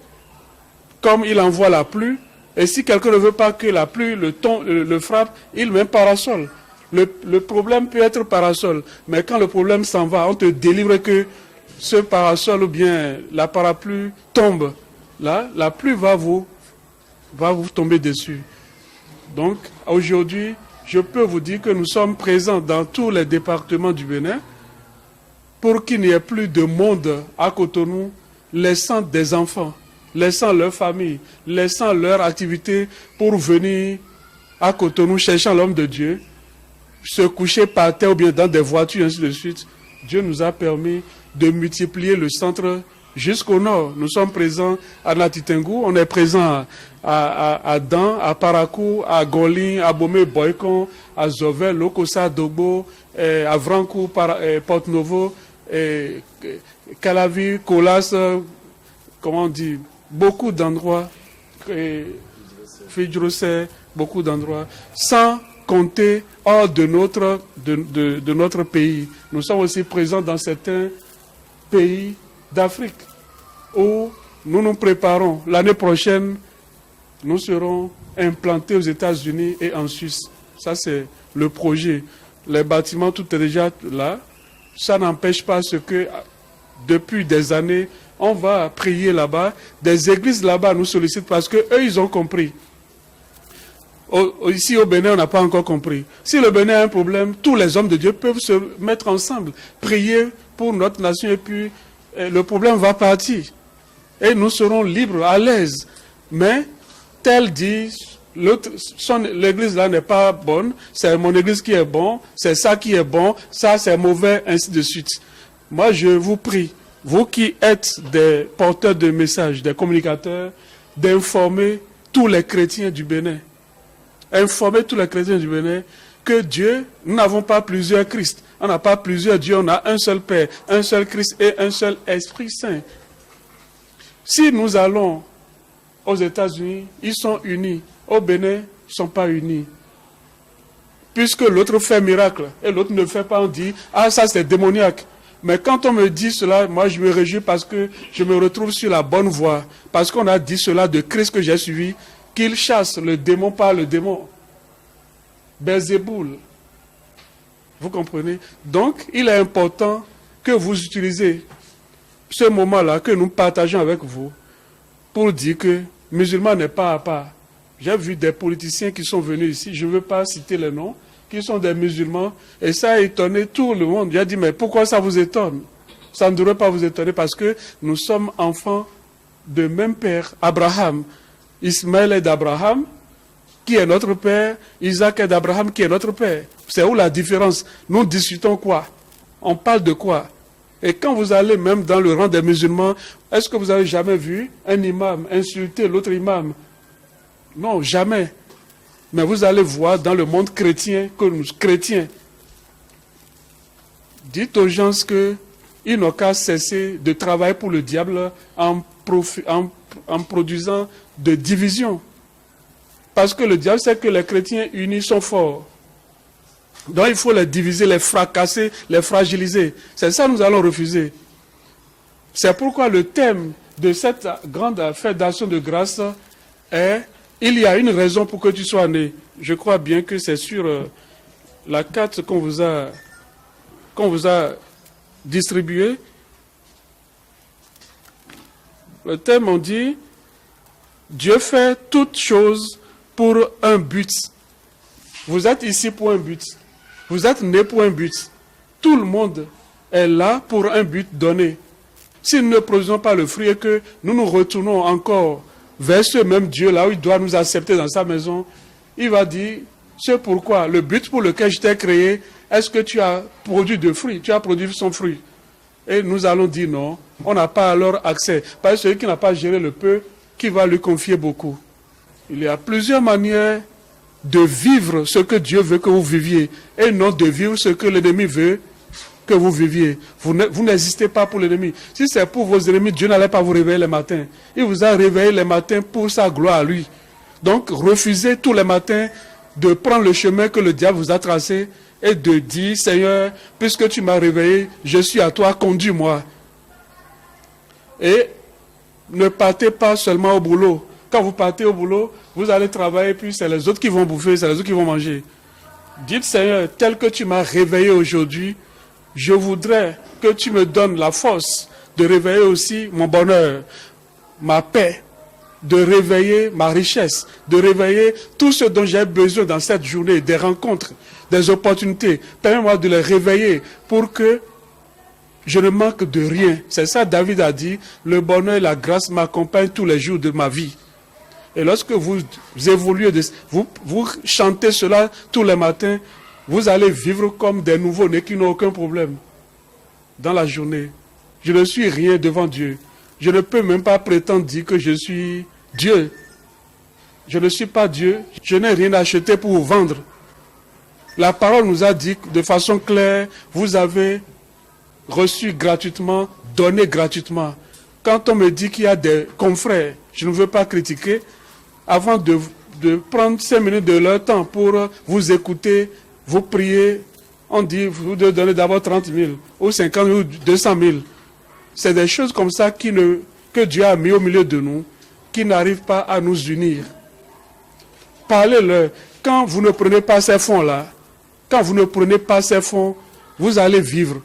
Comme il envoie la pluie. Et si quelqu'un ne veut pas que la pluie le frappe, il met un parasol. Le problème peut être parasol. Mais quand le problème s'en va, on te délivre que ce parasol ou bien la parapluie tombe. Là, la pluie va vous tomber dessus. Donc, aujourd'hui, je peux vous dire que nous sommes présents dans tous les départements du Bénin pour qu'il n'y ait plus de monde à Cotonou, laissant des enfants, laissant leur famille, laissant leur activité pour venir à Cotonou cherchant l'homme de Dieu, se coucher par terre ou bien dans des voitures, ainsi de suite. Dieu nous a permis de multiplier le centre jusqu'au nord. Nous sommes présents à Natitengu, on est présent à Dan, à Parakou, à Golin, à Bomé, Boykon, à Zovel, Lokosa, Dogbo, à Vrankou, Porto Novo, Calavi, Colas, comment on dit, beaucoup d'endroits, Fidjrosé, beaucoup d'endroits, sans compter hors de notre pays. Nous sommes aussi présents dans certains pays d'Afrique où nous nous préparons. L'année prochaine, nous serons implantés aux États-Unis et en Suisse. Ça, c'est le projet. Les bâtiments, tout est déjà là. Ça n'empêche pas ce que, depuis des années, on va prier là-bas. Des églises là-bas nous sollicitent parce qu'eux, ils ont compris. Ici au Bénin, on n'a pas encore compris. Si le Bénin a un problème, tous les hommes de Dieu peuvent se mettre ensemble, prier pour notre nation et puis le problème va partir. Et nous serons libres, à l'aise. Mais, tel dit, l'église là n'est pas bonne, c'est mon église qui est bonne, c'est ça qui est bon, ça c'est mauvais, ainsi de suite. Moi, je vous prie, vous qui êtes des porteurs de messages, des communicateurs, d'informer tous les chrétiens du Bénin. Informer tous les chrétiens du Bénin que Dieu, nous n'avons pas plusieurs Christ. On n'a pas plusieurs dieux, on a un seul Père, un seul Christ et un seul Esprit Saint. Si nous allons aux États-Unis, ils sont unis. Au Bénin, ils ne sont pas unis. Puisque l'autre fait miracle et l'autre ne fait pas, on dit, ah ça c'est démoniaque. Mais quand on me dit cela, moi je me réjouis parce que je me retrouve sur la bonne voie. Parce qu'on a dit cela de Christ que j'ai suivi, qu'il chasse le démon par le démon. Belzéboul. Vous comprenez? Donc, il est important que vous utilisez ce moment-là que nous partageons avec vous pour dire que musulman n'est pas à part. J'ai vu des politiciens qui sont venus ici, je ne veux pas citer les noms, qui sont des musulmans, et ça a étonné tout le monde. J'ai dit, mais pourquoi ça vous étonne? Ça ne devrait pas vous étonner parce que nous sommes enfants de même père, Abraham. Ismaël est d'Abraham, qui est notre père, Isaac est d'Abraham, qui est notre père. C'est où la différence? Nous discutons quoi? On parle de quoi? Et quand vous allez même dans le rang des musulmans, est-ce que vous avez jamais vu un imam insulter l'autre imam? Non, jamais. Mais vous allez voir dans le monde chrétien que nous, chrétiens, dites aux gens que ils n'ont qu'à cesser de travailler pour le diable en produisant de divisions. Parce que le diable sait que les chrétiens unis sont forts. Donc il faut les diviser, les fracasser, les fragiliser. C'est ça que nous allons refuser. C'est pourquoi le thème de cette grande fête d'action de grâce est « Il y a une raison pour que tu sois né ». Je crois bien que c'est sur la carte qu'on vous a distribuée. Le thème, on dit « Dieu fait toutes choses pour un but ». Vous êtes ici pour un but. Vous êtes né pour un but. Tout le monde est là pour un but donné. Si nous ne produisons pas le fruit et que nous nous retournons encore vers ce même Dieu, là où il doit nous accepter dans sa maison, il va dire, c'est pourquoi le but pour lequel je t'ai créé, est-ce que tu as produit de fruits, tu as produit son fruit? Et nous allons dire non, on n'a pas alors accès. Parce que celui qui n'a pas géré le peu, qui va lui confier beaucoup. Il y a plusieurs manières de vivre ce que Dieu veut que vous viviez, et non de vivre ce que l'ennemi veut que vous viviez. Vous n'existez pas pour l'ennemi. Si c'est pour vos ennemis, Dieu n'allait pas vous réveiller les matins. Il vous a réveillé les matins pour sa gloire à lui. Donc refusez tous les matins de prendre le chemin que le diable vous a tracé et de dire, Seigneur, puisque tu m'as réveillé, je suis à toi, conduis-moi. Et ne partez pas seulement au boulot. Quand vous partez au boulot, vous allez travailler, puis c'est les autres qui vont bouffer, c'est les autres qui vont manger. Dites, Seigneur, tel que tu m'as réveillé aujourd'hui, je voudrais que tu me donnes la force de réveiller aussi mon bonheur, ma paix, de réveiller ma richesse, de réveiller tout ce dont j'ai besoin dans cette journée, des rencontres, des opportunités. Permets-moi de les réveiller pour que je ne manque de rien. C'est ça David a dit, le bonheur et la grâce m'accompagnent tous les jours de ma vie. Et lorsque vous évoluez, vous chantez cela tous les matins, vous allez vivre comme des nouveaux-nés qui n'ont aucun problème dans la journée. Je ne suis rien devant Dieu. Je ne peux même pas prétendre dire que je suis Dieu. Je ne suis pas Dieu. Je n'ai rien acheté pour vous vendre. La parole nous a dit de façon claire, vous avez reçu gratuitement, donné gratuitement. Quand on me dit qu'il y a des confrères, je ne veux pas critiquer, avant de prendre 5 minutes de leur temps pour vous écouter, vous prier, on dit, vous devez donner d'abord 30 000, ou 50 000, ou 200 000. C'est des choses comme ça que Dieu a mis au milieu de nous, qui n'arrivent pas à nous unir. Parlez-leur. Quand vous ne prenez pas ces fonds-là, vous allez vivre.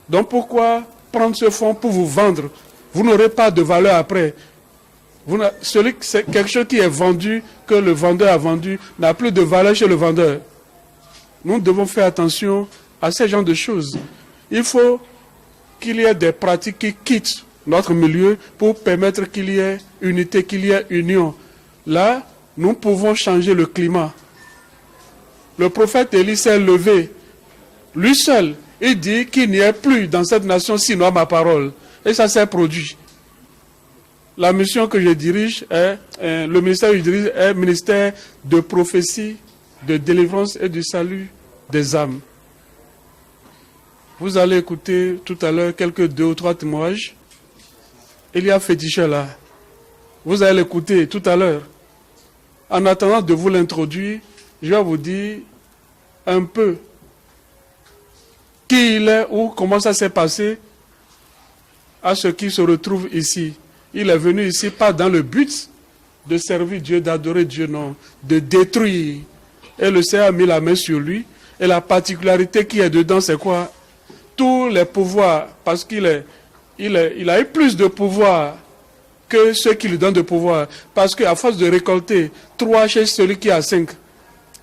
Donc pourquoi prendre ce fonds pour vous vendre? Vous n'aurez pas de valeur après. C'est quelque chose qui est vendu, que le vendeur a vendu, n'a plus de valeur chez le vendeur. Nous devons faire attention à ces genres de choses. Il faut qu'il y ait des pratiques qui quittent notre milieu pour permettre qu'il y ait unité, qu'il y ait union. Là, nous pouvons changer le climat. Le prophète Élie s'est levé, lui seul, il dit qu'il n'y ait plus dans cette nation sinon ma parole. Et ça s'est produit. La mission que je dirige le ministère que je dirige est le ministère de prophétie, de délivrance et du salut des âmes. Vous allez écouter tout à l'heure quelques 2 ou 3 témoignages. Il y a féticheur là. Vous allez l'écouter tout à l'heure. En attendant de vous l'introduire, je vais vous dire un peu qui il est ou comment ça s'est passé à ceux qui se retrouvent ici. Il est venu ici pas dans le but de servir Dieu, d'adorer Dieu, non, de détruire. Et le Seigneur a mis la main sur lui. Et la particularité qui est dedans, c'est quoi? Tous les pouvoirs, parce qu'il a eu plus de pouvoir que ceux qui lui donnent de pouvoir. Parce qu'à force de récolter 3 chez celui qui a 5,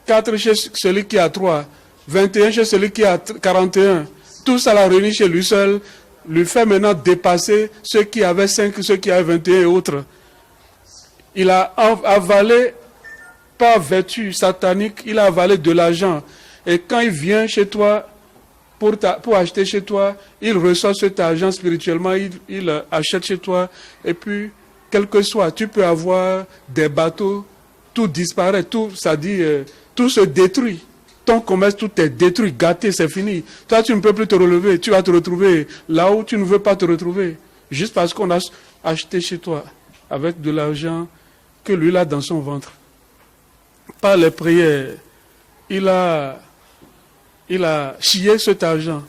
4 chez celui qui a 3, 21 chez celui qui a 41, tout ça l'a réuni chez lui seul, lui fait maintenant dépasser ceux qui avaient 5, ceux qui avaient 21 et autres. Il a avalé, par vertu satanique, il a avalé de l'argent. Et quand il vient chez toi, pour acheter chez toi, il reçoit cet argent spirituellement, il achète chez toi, et puis, quel que soit, tu peux avoir des bateaux, tout disparaît, tout, ça dit, tout se détruit. ton commerce, tout est détruit, gâté, c'est fini. Toi, tu ne peux plus te relever. Tu vas te retrouver là où tu ne veux pas te retrouver. Juste parce qu'on a acheté chez toi avec de l'argent que lui a dans son ventre. Par les prières, il a chié cet argent.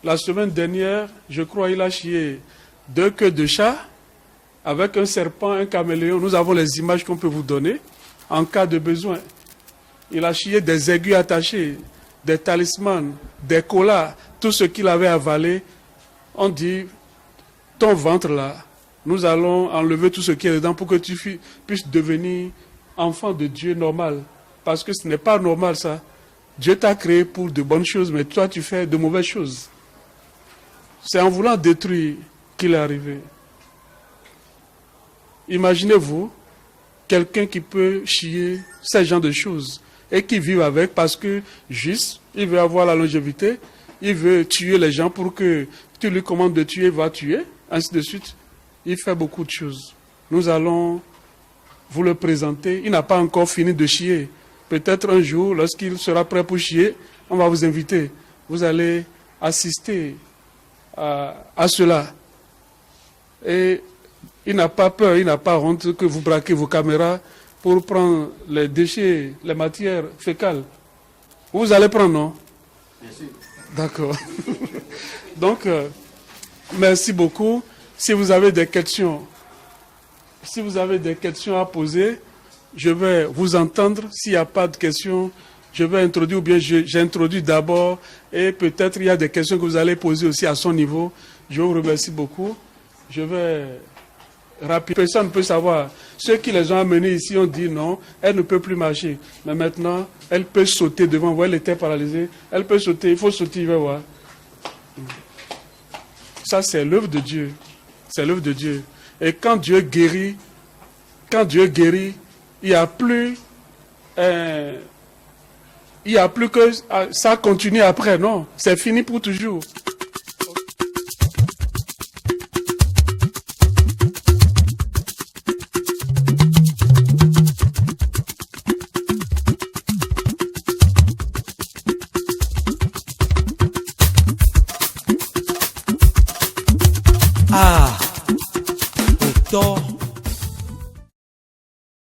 La semaine dernière, je crois, il a chié 2 queues de chat avec un serpent, un caméléon. Nous avons les images qu'on peut vous donner en cas de besoin. Il a chié des aiguilles attachées, des talismans, des colas, tout ce qu'il avait avalé. On dit, ton ventre là, nous allons enlever tout ce qui est dedans pour que tu puisses devenir enfant de Dieu normal. Parce que ce n'est pas normal ça. Dieu t'a créé pour de bonnes choses, mais toi tu fais de mauvaises choses. C'est en voulant détruire qu'il est arrivé. Imaginez-vous, quelqu'un qui peut chier ce genre de choses et qui vit avec parce que juste, il veut avoir la longévité, il veut tuer les gens pour que tu lui commandes de tuer, il va tuer, ainsi de suite. Il fait beaucoup de choses. Nous allons vous le présenter. Il n'a pas encore fini de chier. Peut-être un jour, lorsqu'il sera prêt pour chier, on va vous inviter. Vous allez assister à cela. Et il n'a pas peur, il n'a pas honte que vous braquez vos caméras pour prendre les déchets, les matières fécales. Vous allez prendre, non? Merci. D'accord. Donc, merci beaucoup. Si vous avez des questions, à poser, je vais vous entendre. S'il n'y a pas de questions, je vais introduire, ou bien j'introduis d'abord, et peut-être il y a des questions que vous allez poser aussi à son niveau. Je vous remercie beaucoup. Je vais rapide. Personne ne peut savoir. Ceux qui les ont amenés ici ont dit non, elle ne peut plus marcher. Mais maintenant, elle peut sauter devant. Vous voyez, elle était paralysée. Elle peut sauter, il faut sauter, il va voir. Ça, c'est l'œuvre de Dieu. C'est l'œuvre de Dieu. Et quand Dieu guérit, il n'y a plus que ça continue après, non. C'est fini pour toujours.